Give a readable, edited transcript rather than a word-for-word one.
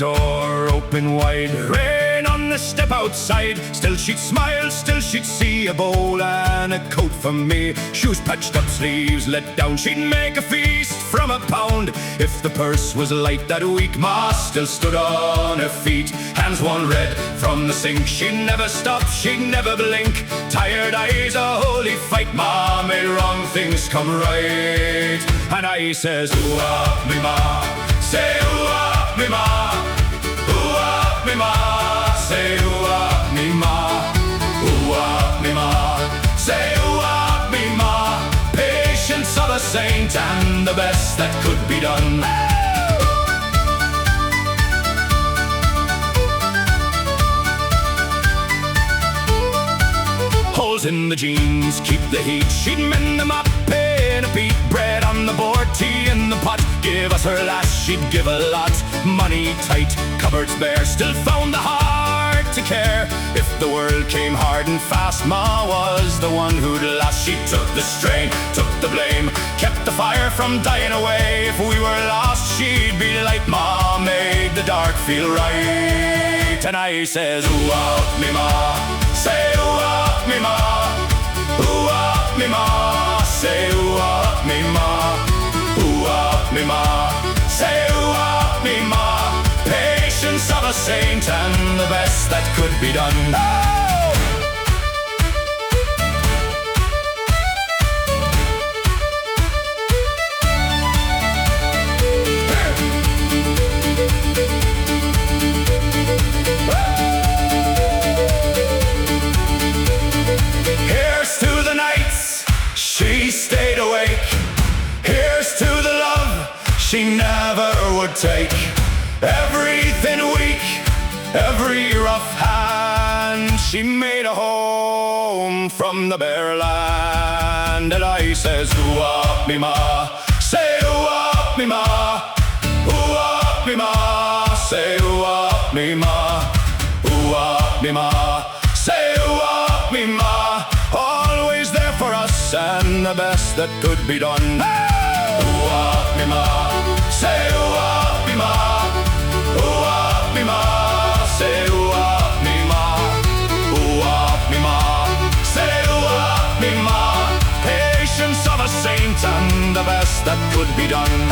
door open wide, rain on the step outside. Still she'd smile, still she'd see a bowl and a coat for me. Shoes patched up, sleeves let down, she'd make a feast from a pound. If the purse was light that week, Ma still stood on her feet. Hands worn red from the sink, she'd never stop, she'd never blink. Tired eyes, a holy fight, Ma made wrong things come right. And I says, ooh-ah, me Ma, say ooh-ah, me Ma, ooh-ah, me Ma, say ooh-ah, me Ma, ooh-ah, me Ma, say ooh-ah, me Ma. Patience of a saint and the best that could be done. Holes in the jeans, keep the heat, she'd mend them up in a beat. Bread on the board, tea in the pot, give us her last, she'd give a lot. Money tight, cupboards bare, still found the heart to care. If the world came hard and fast, Ma was the one who'd last. She took the strain, took the blame, kept the fire from dying away. If we were lost, she'd be light. Ma made the dark feel right. And I says, ooh-ah, me Ma, say ooh-ah, me Ma, ooh-ah, me Ma, say ooh-ah, me Ma, ooh-ah, me Ma, say ooh-ah, me Ma. Patience of a saint and the best that could be done. Oh! She stayed awake. Here's to the love she never would take. Everything weak, every rough hand, she made a home from the bare land. And I says, ooh-ah, me Ma, say ooh-ah, me Ma, ooh-ah, me Ma, say ooh-ah, me Ma, ooh-ah, me Ma, say ooh-ah, me Ma. Always there for us and the best that could be done. Ooh-ah, me Ma, say ooh-ah, me Ma, ooh-ah, me Ma, say ooh-ah, me Ma, ooh-ah, me Ma, say ooh-ah, me Ma. Patience of a saint and the best that could be done.